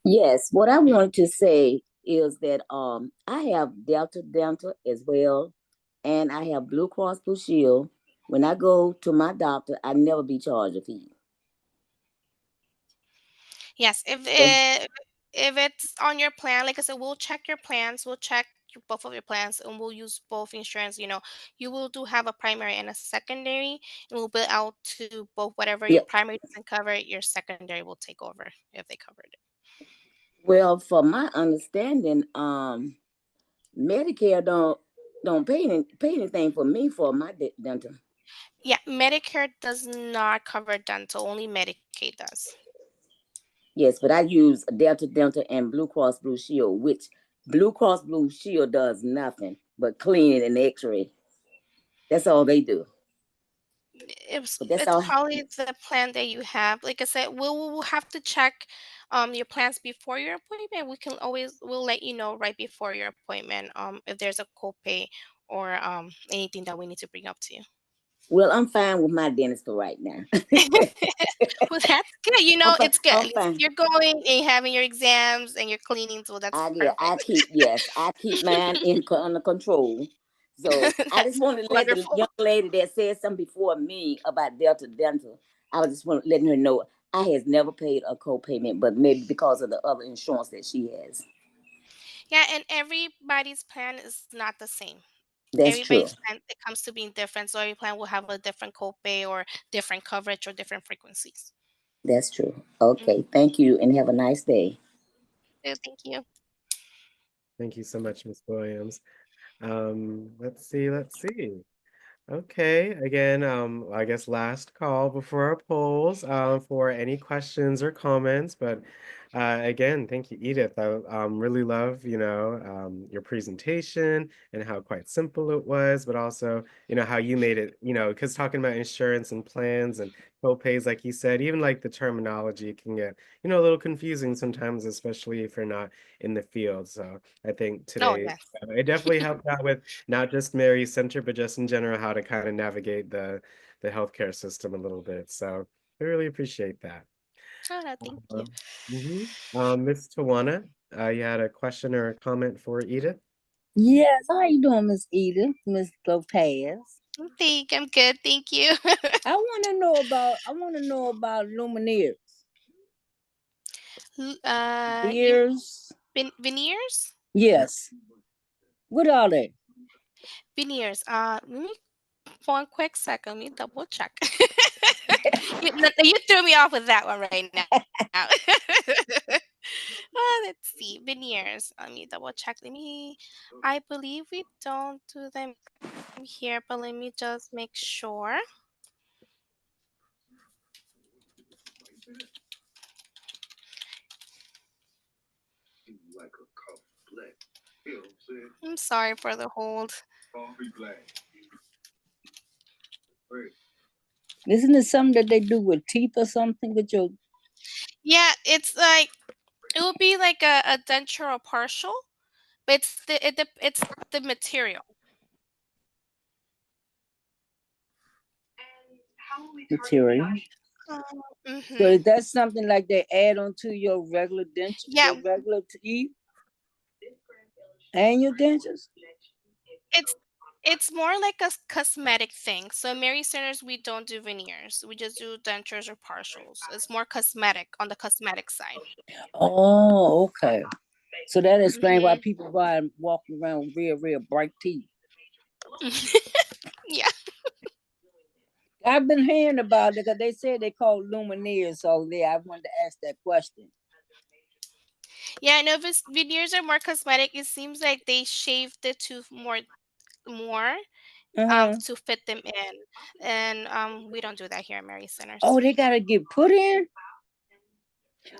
Yes, what I wanted to say is that I have Delta Dental as well, and I have Blue Cross Blue Shield. When I go to my doctor, I never be charged a fee. Yes, So, if it's on your plan, like I said, we'll check your plans. We'll check both of your plans, and we'll use both insurance. You will do have a primary and a secondary, and we'll bill out to both. Whatever your yeah, primary doesn't cover, your secondary will take over if they covered it. well, for my understanding, Medicare don't pay anything for me for my dental. Yeah, Medicare does not cover dental. Only Medicaid does. Yes, but I use Delta Dental and Blue Cross Blue Shield, which Blue Cross Blue Shield does nothing but cleaning and X-ray. That's all they do. But that's It's all. probably the plan that you have. Like I said, we'll have to check your plans before your appointment. We'll let you know right before your appointment if there's a copay or anything that we need to bring up to you. Well, I'm fine with my dentist for right now. Well, that's good. It's good. At I'm least fine. you're going and having your exams and your cleaning, so that's I perfect. keep mine under control. So I just That's want to let the wonderful. young lady that said something before me about Delta Dental. I was just want letting her know I has never paid a co-payment, but maybe because of the other insurance that she has. Yeah, and everybody's plan is not the same. That's true. Everybody's plan, it comes to being different, so every plan will have a different copay or different coverage or different frequencies. That's true. Mm, Okay, thank you, and have a nice day. so thank you. Thank you so much, Miss Williams. Let's see. Okay, again, I guess last call before our polls, for any questions or comments, but again, thank you, Edith. I really love, your presentation and how quite simple it was, but also, how you made it, because talking about insurance and plans and co-pays, like you said, even like the terminology can get, a little confusing sometimes, especially if you're not in the field. So I think Oh today, yes. it definitely helped out with not just Mary Center, but just in general, how to kind of navigate the healthcare system a little bit. So I really appreciate that. Oh no, thank you. Um, mhm. Ms. Tawana, you had a question or a comment for Edith? Yes, how you doing, Miss Edith, Miss Lopez? I'm good, thank you. I want to know about Lumineers. Ears. Veneers? Yes. What are they? Veneers. Let me 1 quick second. Let me double check. You threw me off with that one right now. Let's see. Veneers. Let me double check. I believe we don't do them here, but let me just make sure. I'm sorry for the hold. Isn't it something that they do with teeth or something with your? Yeah, it's like it would be like a denture or partial, but it's the material. Material. So Mm-hmm. is that something like they add onto your regular dentures, Yeah, your regular teeth and your dentures? it's it's more like a cosmetic thing. So Mary Centers, we don't do veneers. We just do dentures or partials. It's more cosmetic on the cosmetic side. Oh, okay. So that explains why Mm-hmm. people walking around with real bright teeth. Yeah. I've been hearing about it because they said they call Lumineers. So I wanted to ask that question. Yeah, no, if veneers are more cosmetic, it seems like they shave the tooth more to fit them in. And we don't do that here at Mary Centers. Oh, they gotta get put in.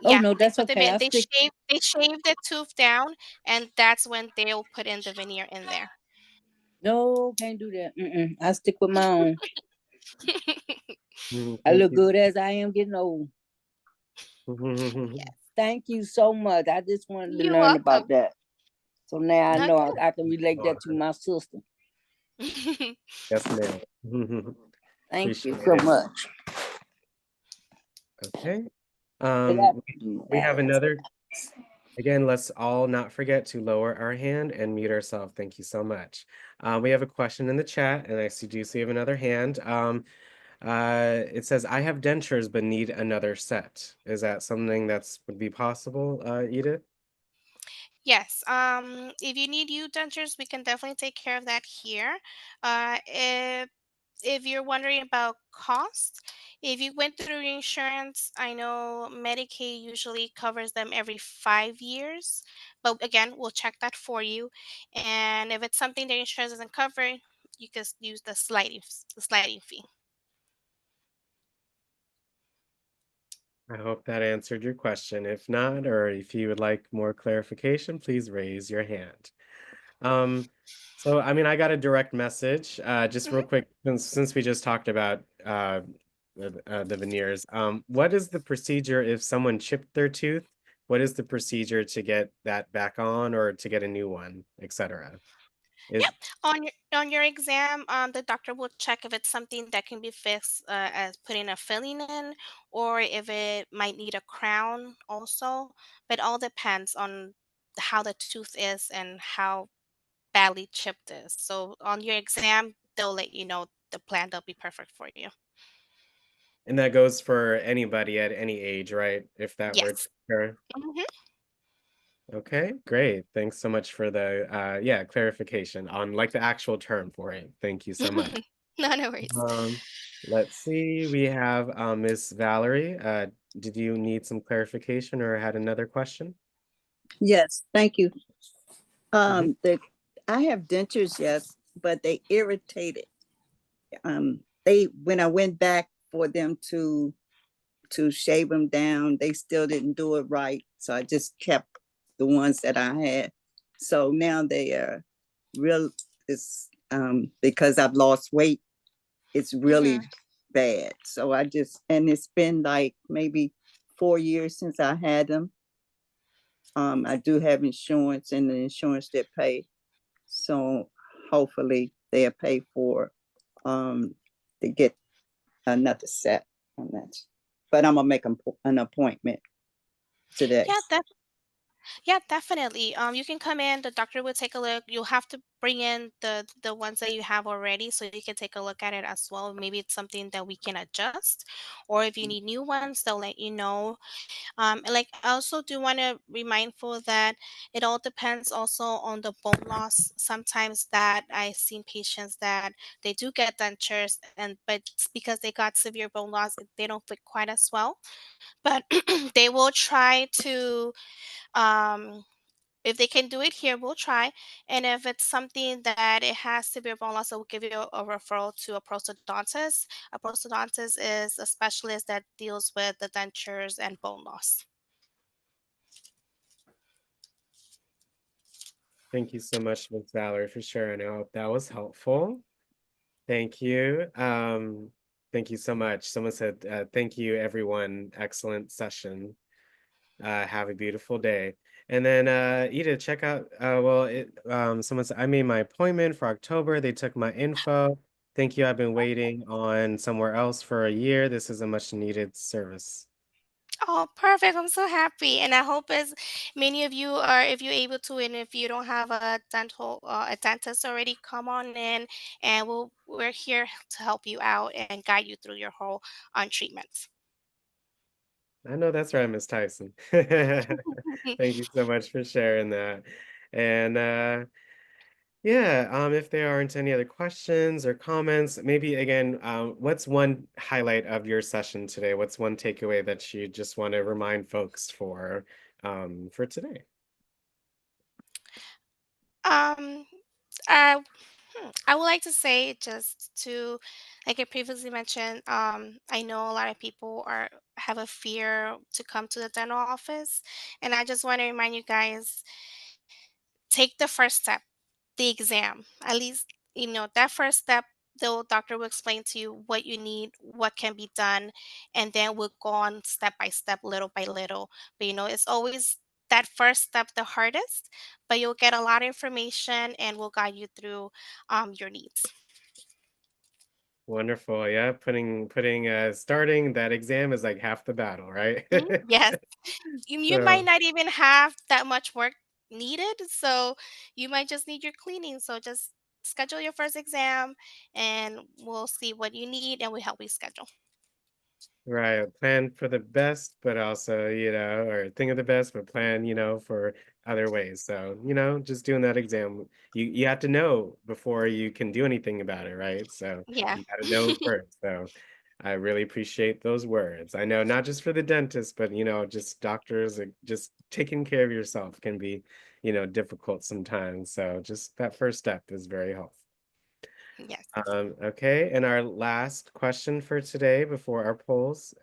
Oh Yeah, no, they that's put them okay. in. I stick. They shave the tooth down, and that's when they'll put in the veneer in there. No, can't do that. I stick with my own. I Thank look you. good as I am getting old. Yes. Thank you so much. I just wanted to You're learn about welcome. that. So now I know Okay. I can relate that to my sister. Yes, ma'am. Thank you Appreciate so it. much. Okay. But I We have another. Again, let's all not forget to lower our hand and mute ourselves. Thank you so much. We have a question in the chat, and do see have another hand. It says, "I have dentures but need another set." Is that something would be possible, Edith? Yes. If you need new dentures, we can definitely take care of that here. If you're wondering about cost, if you went through your insurance, I know Medicaid usually covers them every 5 years. But again, we'll check that for you. And if it's something that insurance doesn't cover, you just use the sliding fee. I hope that answered your question. If not, or if you would like more clarification, please raise your hand. Um, so I mean, I got a direct message, just real Mhm. quick, since we just talked about the veneers. What is the procedure if someone chipped their tooth? What is the procedure to get that back on or to get a new one, etc.? Is Yep. On your exam, the doctor will check if it's something that can be fixed as putting a filling in, or if it might need a crown also. But all depends on how the tooth is and how badly chipped is. So on your exam, they'll let you know the plan. They'll be perfect for you. and that goes for anybody at any age, right? If that were to Yes. occur. Hmm. Okay, great. Thanks so much for the yeah, clarification on like the actual term for it. Thank you so much. No worries. Um, let's see. We have Miss Valerie. Did you need some clarification or had another question? Yes, thank you. Mhm. The I have dentures, yes, but they irritated. They when I went back for them to shave them down, they still didn't do it right. So I just kept the ones that I had. So now they are real. It's because I've lost weight. It's really Hmm. bad. So and it's been like maybe 4 years since I had them. I do have insurance, and the insurance that pay. So hopefully they'll pay for um to get another set on that. But I'm gonna make an appointment today. Yeah, yeah, definitely. You can come in. The doctor will take a look. You'll have to bring in the ones that you have already, so you can take a look at it as well. Maybe it's something that we can adjust, or if you need new ones, they'll let you know. And like I also do want to be mindful that it all depends also on the bone loss. Sometimes that I've seen patients that they do get dentures, and but it's because they got severe bone loss, they don't fit quite as well. But they will try to um if they can do it here, we'll try. And if it's something that it has severe bone loss, we'll give you a referral to a prosthodontist. A prosthodontist is a specialist that deals with the dentures and bone loss. Thank you so much, Miss Valerie, for sharing. I hope that was helpful. Thank you. Thank you so much. Someone said, thank you, everyone. Excellent session. Have a beautiful day. And then Ida, check out someone said I made my appointment for October. They took my info. Thank you. I've been waiting on somewhere else for a year. This is a much needed service. Oh, perfect. I'm so happy. And I hope as many of you are, if you're able to, and if you don't have a dentist already, come on in and we're here to help you out and guide you through your whole on treatments. I know that's right, Miss Tyson. Thank you so much for sharing that. And yeah, if there aren't any other questions or comments, maybe again, what's one highlight of your session today? What's one takeaway that you just want to remind folks for today? Um, I I would like to say just to, like I previously mentioned, I know a lot of people are have a fear to come to the dental office, and I just want to remind you guys, take the first step, the exam. At least that first step the doctor will explain to you what you need, what can be done, and then we'll go on step by step, little by little. But it's always that first step the hardest, but you'll get a lot of information and we'll guide you through your needs. Wonderful. Yeah, starting that exam is like half the battle, right? Yes, you might So, not even have that much work needed, so you might just need your cleaning. So just schedule your first exam and we'll see what you need and we help you schedule. right, plan for the best, but also, or think of the best, but plan, for other ways. So, just doing that exam, you have to know before you can do anything about it, right? So Yeah. you gotta know first. So I really appreciate those words. I know not just for the dentist, but just doctors, just taking care of yourself can be, difficult sometimes. So just that first step is very helpful. Yes. Okay, and our last question for today before our polls,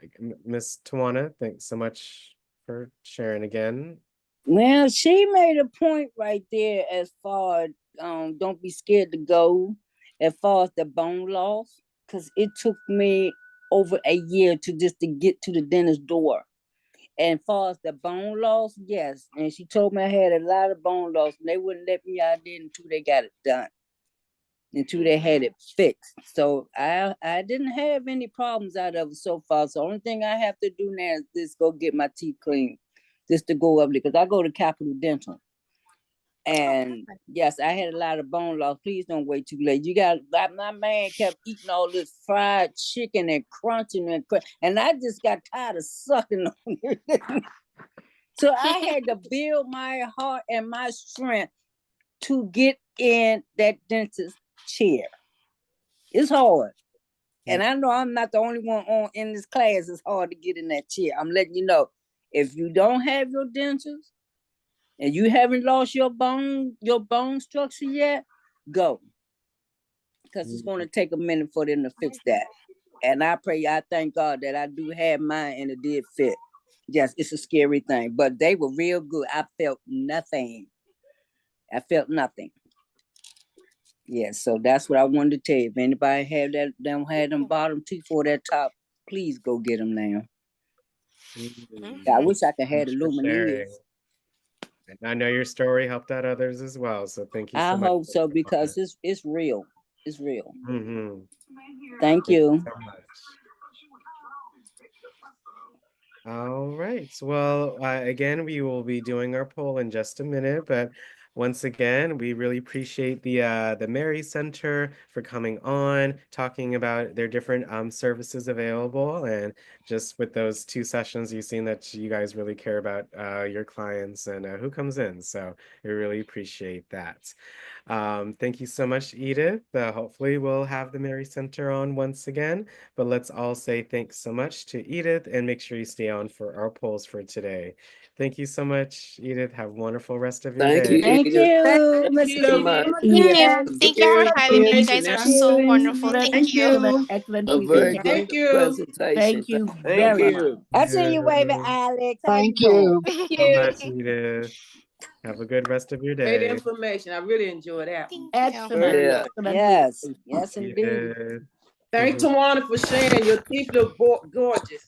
Miss Tawana, thanks so much for sharing again. Well, she made a point right there as far as don't be scared to go as far as the bone loss, because it took me over a year to get to the dentist door. And far as the bone loss, yes. And she told me I had a lot of bone loss and they wouldn't let me out there until they got it done, until they had it fixed. So I didn't have any problems out of it so far. So the only thing I have to do now is just go get my teeth cleaned, just to go up there, because I go to Capital Dental. And yes, I had a lot of bone loss. Please don't wait too late. My man kept eating all this fried chicken and crunching and I just got tired of sucking on it. So I had to build my heart and my strength to get in that dentist chair. It's hard. And I know I'm not the only one in this class. It's hard to get in that chair. I'm letting you know, if you don't have your dentures and you haven't lost your bone structure yet, go. Because it's going to take a minute for them to fix that. And I thank God that I do have mine and it did fit. Yes, it's a scary thing, but they were real good. I felt nothing. Yeah, so that's what I wanted to tell you. If anybody don't have them bottom teeth or that top, please go get them now. I wish I could have the Lumineers. I know your story helped out others as well, so thank you so much. I hope so, because it's real. It's real. Mm-hmm. Thank you so much. All right. Well, again, we will be doing our poll in just a minute, but once again, we really appreciate the Mary Center for coming on, talking about their different services available, and just with those 2 sessions, you've seen that you guys really care about your clients and who comes in. So we really appreciate that. Thank you so much, Edith. Hopefully we'll have the Mary Center on once again, but let's all say thanks so much to Edith and make sure you stay on for our polls for today. Thank you so much, Edith. Have a wonderful rest of your Thank day. you, Thank Edith. you, Thank Miss you so Edith. much. Thank you for having me. You guys are so wonderful. Thank Thank you. you. Excellent A very presentation. good Thank you. presentation. Thank you Thank very much. you. I see you waving, Yeah. Alex. How Thank you doing? you. So much, Edith. Have a good rest of your Great day. information. I really enjoyed that one. Thank you. Excellent. Yeah. Yes. Yes, indeed. Edith. Thank Tawana for sharing. Your teeth look gorgeous.